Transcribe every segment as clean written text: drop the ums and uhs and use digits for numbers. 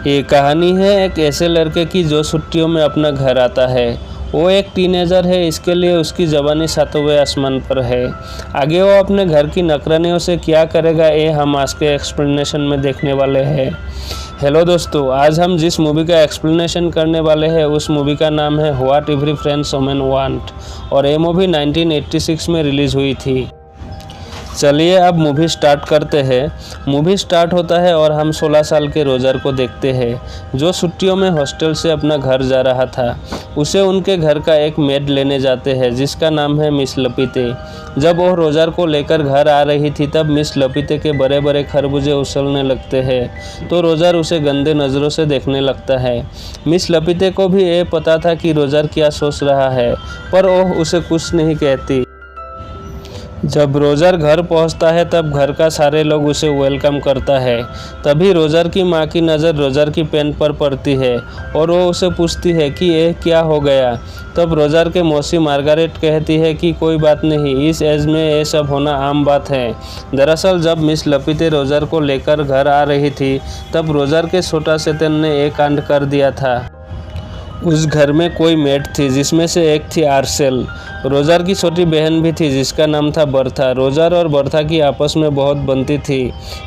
ये कहानी है एक ऐसे लड़के की जो छुट्टियों में अपना घर आता है। वो एक टीनेजर है, इसके लिए उसकी जवानी सातवें आसमान पर है। आगे वो अपने घर की नौकरानियों से क्या करेगा, ये हम आज के एक्सप्लेनेशन में देखने वाले हैं। हेलो दोस्तों, आज हम जिस मूवी का एक्सप्लेनेशन करने वाले हैं उस मूवी का नाम है what every friends women want, और ये मूवी 1986 में रिलीज़ हुई थी। चलिए अब मूवी स्टार्ट करते हैं। मूवी स्टार्ट होता है और हम 16 साल के रोजर को देखते हैं जो छुट्टियों में हॉस्टल से अपना घर जा रहा था। उसे उनके घर का एक मेड लेने जाते हैं जिसका नाम है मिस लपीते। जब वो रोजर को लेकर घर आ रही थी तब मिस लपीते के बड़े बड़े खरबूजे उछलने लगते हैं तो रोजर उसे गंदे नज़रों से देखने लगता है। मिस लपीते को भी ये पता था कि रोजर क्या सोच रहा है, पर वो उसे कुछ नहीं कहती। जब रोजर घर पहुंचता है तब घर का सारे लोग उसे वेलकम करता है। तभी रोजर की मां की नज़र रोजर की पेन पर पड़ती है और वो उसे पूछती है कि ये क्या हो गया। तब रोजर के मौसी मार्गारेट कहती है कि कोई बात नहीं, इस एज में ये सब होना आम बात है। दरअसल जब मिस लपीते रोजर को लेकर घर आ रही थी तब रोजर के छोटा शैतान ने एक कांड कर दिया था। उस घर में कोई मेड थी जिसमें से एक थी आर्सेल। रोजर की छोटी बहन भी थी जिसका नाम था बर्था। रोजर और बर्था की आपस में बहुत बनती थी।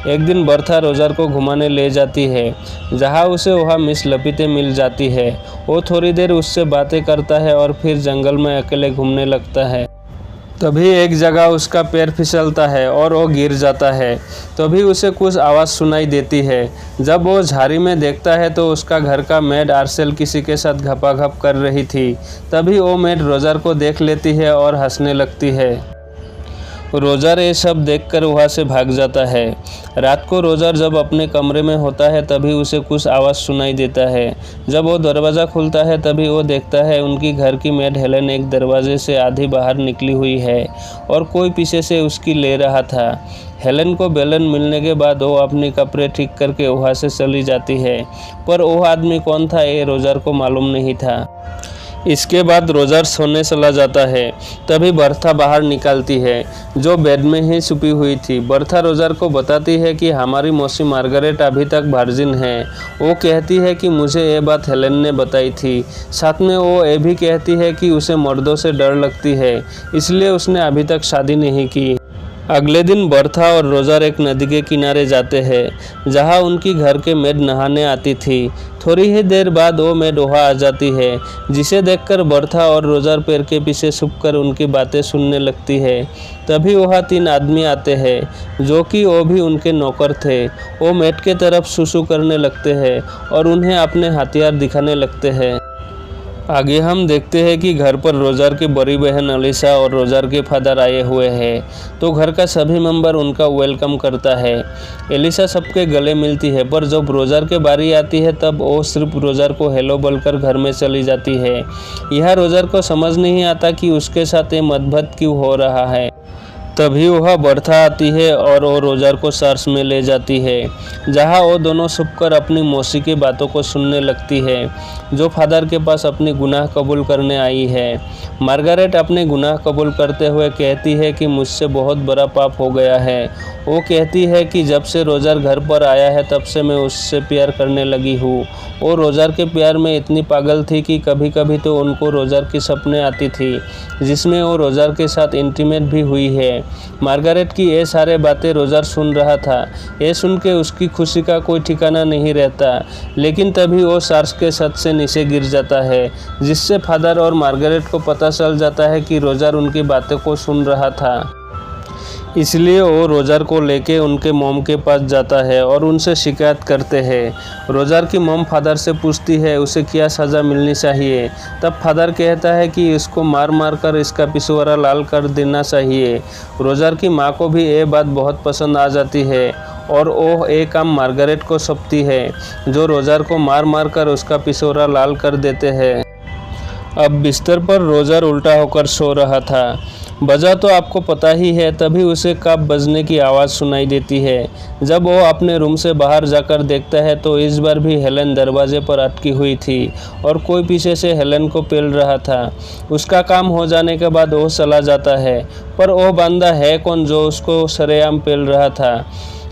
एक दिन बर्था रोजर को घुमाने ले जाती है जहां उसे वहां मिस लपीते मिल जाती है। वो थोड़ी देर उससे बातें करता है और फिर जंगल में अकेले घूमने लगता है। तभी एक जगह उसका पैर फिसलता है और वो गिर जाता है। तभी उसे कुछ आवाज़ सुनाई देती है। जब वो झाड़ी में देखता है तो उसका घर का मेड आर्सेल किसी के साथ घपाघप कर रही थी। तभी वो मेड रोजर को देख लेती है और हंसने लगती है। रोजर ये सब देखकर वहाँ से भाग जाता है। रात को रोजर जब अपने कमरे में होता है तभी उसे कुछ आवाज़ सुनाई देता है। जब वो दरवाज़ा खुलता है तभी वो देखता है उनकी घर की मेड हेलेन एक दरवाजे से आधी बाहर निकली हुई है और कोई पीछे से उसकी ले रहा था। हेलेन को बेलन मिलने के बाद वो अपने कपड़े ठीक करके वहाँ से चली जाती है, पर वो आदमी कौन था ये रोजर को मालूम नहीं था। इसके बाद रोजर सोने चला जाता है। तभी बर्था बाहर निकलती है जो बेड में ही छुपी हुई थी। बर्था रोजर को बताती है कि हमारी मौसी मार्गारेट अभी तक वर्जिन है। वो कहती है कि मुझे ये बात हेलेन ने बताई थी। साथ में वो ये भी कहती है कि उसे मर्दों से डर लगती है, इसलिए उसने अभी तक शादी नहीं की। अगले दिन बर्था और रोजर एक नदी के किनारे जाते हैं जहां उनकी घर के मेड नहाने आती थी। थोड़ी ही देर बाद वो मेड वहाँ आ जाती है जिसे देखकर बर्था और रोजर पैर के पीछे छुपकर उनकी बातें सुनने लगती है। तभी वहाँ 3 आदमी आते हैं जो कि वो भी उनके नौकर थे। वो मेड के तरफ सुसु करने लगते हैं और उन्हें अपने हथियार दिखाने लगते हैं। आगे हम देखते हैं कि घर पर रोजर की बड़ी बहन अलीसा और रोजर के फादर आए हुए हैं तो घर का सभी मेंबर उनका वेलकम करता है। एलिसा सबके गले मिलती है, पर जब रोजर के बारी आती है तब वो सिर्फ रोजर को हेलो बोलकर घर में चली जाती है। यह रोजर को समझ नहीं आता कि उसके साथ ये मतभेद क्यों हो रहा है। तभी वह बर्था आती है और वो रोजर को चर्च में ले जाती है जहां वो दोनों छुपकर अपनी मौसी की बातों को सुनने लगती है जो फादर के पास अपनी गुनाह कबूल करने आई है। मार्गारेट अपने गुनाह कबूल करते हुए कहती है कि मुझसे बहुत बड़ा पाप हो गया है। वो कहती है कि जब से रोजर घर पर आया है तब से मैं उससे प्यार करने लगी हूँ। वो रोजर के प्यार में इतनी पागल थी कि कभी कभी तो उनको रोजर की सपने आती थी जिसमें वो रोजर के साथ इंटीमेट भी हुई है। मार्गारेट की ये सारे बातें रोजर सुन रहा था। ये सुन के उसकी खुशी का कोई ठिकाना नहीं रहता, लेकिन तभी वो चर्च के छत से नीचे गिर जाता है जिससे फादर और मार्गारेट को पता चल जाता है कि रोजर उनकी बातों को सुन रहा था। इसलिए वो रोजर को लेके उनके मॉम के पास जाता है और उनसे शिकायत करते हैं। रोजर की मॉम फादर से पूछती है उसे क्या सज़ा मिलनी चाहिए। तब फादर कहता है कि इसको मार मार कर इसका पिछवाड़ा लाल कर देना चाहिए। रोजर की माँ को भी ये बात बहुत पसंद आ जाती है और वो एक काम मार्गारेट को सौंपती है जो रोजर को मार मार कर उसका पिछवाड़ा लाल कर देते हैं। अब बिस्तर पर रोजर उल्टा होकर सो रहा था। बजा तो आपको पता ही है। तभी उसे कप बजने की आवाज़ सुनाई देती है। जब वो अपने रूम से बाहर जाकर देखता है तो इस बार भी हेलेन दरवाजे पर अटकी हुई थी और कोई पीछे से हेलेन को पेल रहा था। उसका काम हो जाने के बाद वो चला जाता है, पर वो बंदा है कौन जो उसको सरेआम पेल रहा था।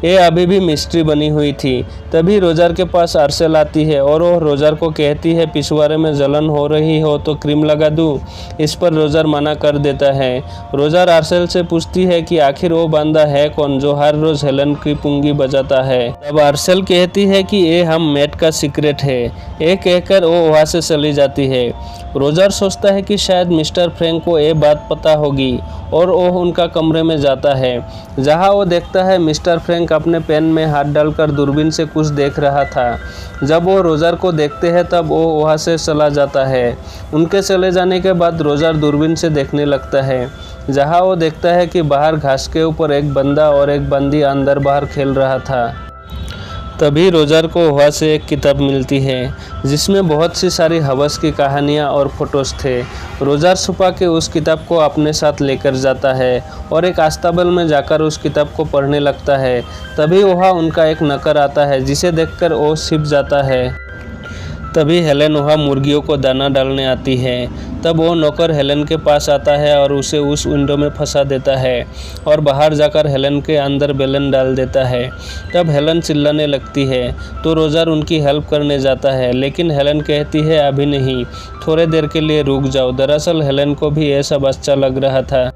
ये अभी भी मिस्ट्री बनी हुई थी। तभी रोजर के पास आर्सेल आती है और वो रोजर को कहती है पिछवाड़े में जलन हो रही हो तो क्रीम लगा दूँ। इस पर रोजर मना कर देता है। रोजर आर्सेल से पूछती है कि आखिर वो बंदा है कौन जो हर रोज हेलन की पुंगी बजाता है। तब आर्सेल कहती है कि ये हम मैट का सीक्रेट है। ये कहकर वो वहाँ से चली जाती है। रोजर सोचता है कि शायद मिस्टर फ्रैंक को ये बात पता होगी और वो उनका कमरे में जाता है, जहाँ वो देखता है मिस्टर फ्रैंक अपने पेन में हाथ डालकर दूरबीन से कुछ देख रहा था। जब वो रोजर को देखते हैं तब वो वहाँ से चला जाता है। उनके चले जाने के बाद रोजर दूरबीन से देखने लगता है, जहाँ वो देखता है कि बाहर घास के ऊपर एक बंदा और एक बंदी अंदर बाहर खेल रहा था। तभी रोजर को वहाँ से एक किताब मिलती है जिसमें बहुत सी सारी हवस की कहानियाँ और फोटोज़ थे। रोजर छुपा के उस किताब को अपने साथ लेकर जाता है और एक अस्तबल में जाकर उस किताब को पढ़ने लगता है। तभी वहाँ उनका एक नौकर आता है जिसे देखकर वो छिप जाता है। तभी हेलेन वहाँ मुर्गियों को दाना डालने आती है। तब वो नौकर हेलेन के पास आता है और उसे उस विंडो में फंसा देता है और बाहर जाकर हेलेन के अंदर बेलन डाल देता है। तब हेलेन चिल्लाने लगती है तो रोजर उनकी हेल्प करने जाता है, लेकिन हेलेन कहती है अभी नहीं, थोड़े देर के लिए रुक जाओ। दरअसल हेलेन को भी ये सब अच्छा लग रहा था।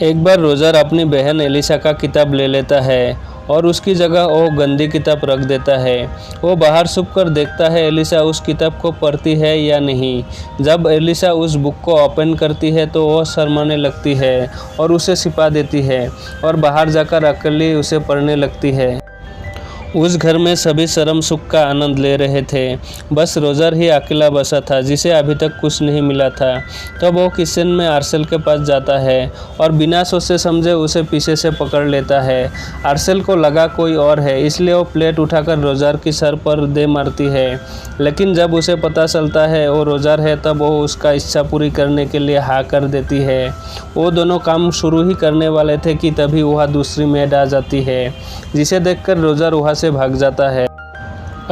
एक बार रोजर अपनी बहन एलिसा का किताब ले लेता है और उसकी जगह वो गंदी किताब रख देता है। वो बाहर छुप कर देखता है एलिसा उस किताब को पढ़ती है या नहीं। जब एलिसा उस बुक को ओपन करती है तो वो शर्माने लगती है और उसे छिपा देती है और बाहर जाकर अकेली उसे पढ़ने लगती है। उस घर में सभी शर्म सुख का आनंद ले रहे थे, बस रोजर ही अकेला बसा था जिसे अभी तक कुछ नहीं मिला था। तब वो किचन में आर्सेल के पास जाता है और बिना सोचे समझे उसे पीछे से पकड़ लेता है। आर्सेल को लगा कोई और है, इसलिए वो प्लेट उठाकर रोजर की सर पर दे मारती है, लेकिन जब उसे पता चलता है वो रोजर है तब वो उसका इच्छा पूरी करने के लिए हाँ कर देती है। वो दोनों काम शुरू ही करने वाले थे कि तभी वहाँ दूसरी मेड आ जाती है, जिसे देखकर रोजर वहाँ से भाग जाता है।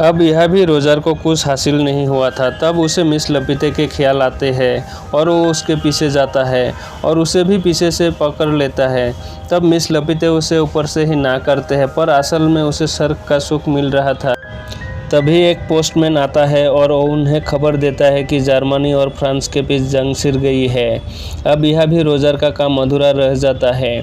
अब यह भी रोजर को कुछ हासिल नहीं हुआ था। तब उसे मिस लपिते के ख्याल आते हैं और वो उसके पीछे जाता है और उसे भी पीछे से पकड़ लेता है। तब मिस लपिते उसे ऊपर से ही ना करते हैं, पर असल में उसे स्वर्ग का सुख मिल रहा था। तभी एक पोस्टमैन आता है और वो उन्हें खबर देता है कि जर्मनी और फ्रांस के बीच जंग छिड़ गई है। अब यह भी रोजर का काम अधूरा रह जाता है।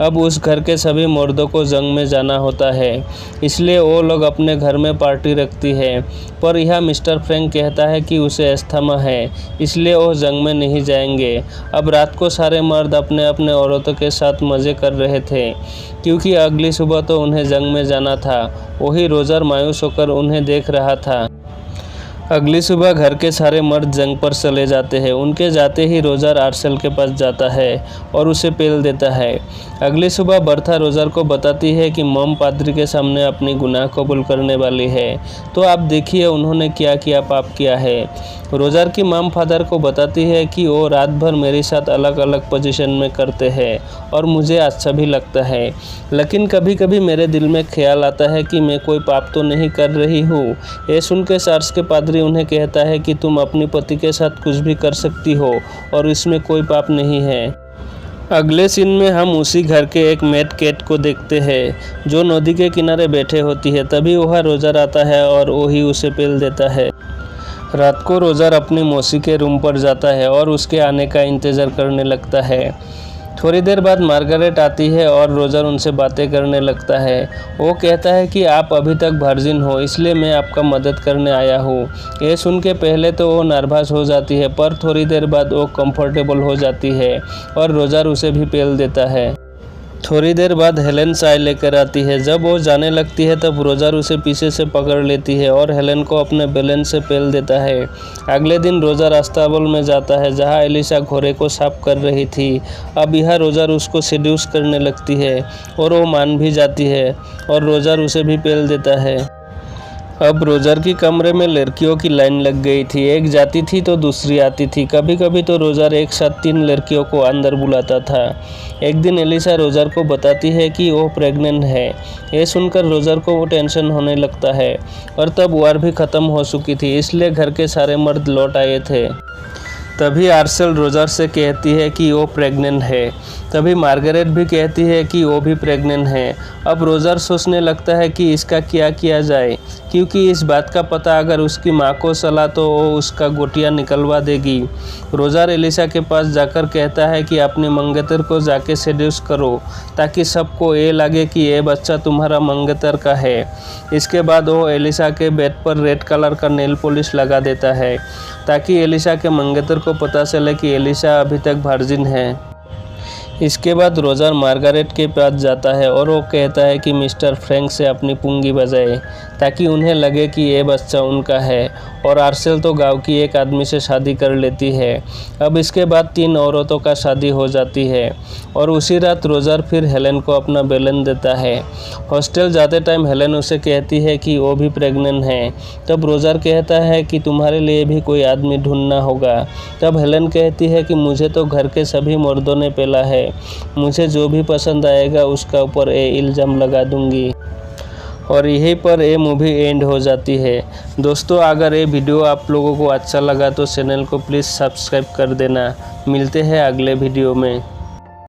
अब उस घर के सभी मर्दों को जंग में जाना होता है, इसलिए वो लोग अपने घर में पार्टी रखती है, पर यह मिस्टर फ्रैंक कहता है कि उसे अस्थमा है, इसलिए वो जंग में नहीं जाएंगे। अब रात को सारे मर्द अपने अपने औरतों के साथ मज़े कर रहे थे, क्योंकि अगली सुबह तो उन्हें जंग में जाना था। वही रोजर मायूस होकर उन्हें देख रहा था। अगली सुबह घर के सारे मर्द जंग पर चले जाते हैं। उनके जाते ही रोजर आर्सेल के पास जाता है और उसे पेल देता है। अगली सुबह बर्था रोजर को बताती है कि मॉम पादरी के सामने अपनी गुनाह कबूल करने वाली है, तो आप देखिए उन्होंने क्या क्या पाप किया है। रोजर की मॉम फादर को बताती है कि वो रात भर मेरे साथ अलग अलग पोजीशन में करते हैं और मुझे अच्छा भी लगता है, लेकिन कभी कभी मेरे दिल में ख्याल आता है कि मैं कोई पाप तो नहीं कर रही हूँ। ये सुन के चार्ल्स के पादरी उन्हें कहता है कि तुम अपने पति के साथ कुछ भी कर सकती हो और इसमें कोई पाप नहीं है। अगले सीन में हम उसी घर के एक मैड कैट को देखते हैं जो नदी के किनारे बैठे होती है। तभी वह रोजर आता है और वही उसे पेल देता है। रात को रोजर अपनी मौसी के रूम पर जाता है और उसके आने का इंतज़ार करने लगता है। थोड़ी देर बाद मार्गरेट आती है और रोजर उनसे बातें करने लगता है। वो कहता है कि आप अभी तक वर्जिन हो, इसलिए मैं आपका मदद करने आया हूँ। ये सुन के पहले तो वो नर्वस हो जाती है, पर थोड़ी देर बाद वो कंफर्टेबल हो जाती है और रोजर उसे भी पेल देता है। थोड़ी देर बाद हेलेन चाय लेकर आती है। जब वो जाने लगती है तब रोजर उसे पीछे से पकड़ लेती है और हेलेन को अपने बेलन से पेल देता है। अगले दिन रोजर अस्ताबल में जाता है जहां एलिसा घोड़े को साफ कर रही थी। अब यह रोजर उसको सेड्यूस करने लगती है और वो मान भी जाती है और रोजर उसे भी पेल देता है। अब रोजर की कमरे में लड़कियों की लाइन लग गई थी। एक जाती थी तो दूसरी आती थी। कभी कभी तो रोजर एक साथ 3 लड़कियों को अंदर बुलाता था। एक दिन एलिसा रोजर को बताती है कि वो प्रेग्नेंट है। ये सुनकर रोजर को वो टेंशन होने लगता है और तब वार भी ख़त्म हो चुकी थी, इसलिए घर के सारे मर्द लौट आए थे। तभी आर्सेल रोजर से कहती है कि वो प्रेग्नेंट है। तभी मार्गरेट भी कहती है कि वो भी प्रेग्नेंट है। अब रोजर सोचने लगता है कि इसका क्या किया जाए, क्योंकि इस बात का पता अगर उसकी माँ को चला तो वो उसका गोटियाँ निकलवा देगी। रोजर एलिसा के पास जाकर कहता है कि अपनी मंगेतर को जाके सेड्यूस करो, ताकि सबको ये लगे कि ये बच्चा तुम्हारा मंगेतर का है। इसके बाद वो एलिसा के बेड पर रेड कलर का नेल पॉलिश लगा देता है, ताकि एलिसा के मंगेतर को पता चले कि एलिसा अभी तक वर्जिन है। इसके बाद रोजर मार्गरेट के पास जाता है और वो कहता है कि मिस्टर फ्रैंक से अपनी पुंगी बजाए, ताकि उन्हें लगे कि ये बच्चा उनका है। और आर्सेल तो गांव की एक आदमी से शादी कर लेती है। अब इसके बाद 3 औरतों का शादी हो जाती है और उसी रात रोजर फिर हेलेन को अपना बेलन देता है। हॉस्टल जाते टाइम हेलेन उसे कहती है कि वो भी प्रेग्नेंट है। तब रोजर कहता है कि तुम्हारे लिए भी कोई आदमी ढूंढना होगा। तब हेलेन कहती है कि मुझे तो घर के सभी मर्दों ने पेला है, मुझे जो भी पसंद आएगा उसका ऊपर ये इल्ज़ाम लगा दूंगी। और यहीं पर ये मूवी एंड हो जाती है। दोस्तों, अगर ये वीडियो आप लोगों को अच्छा लगा तो चैनल को प्लीज़ सब्सक्राइब कर देना। मिलते हैं अगले वीडियो में।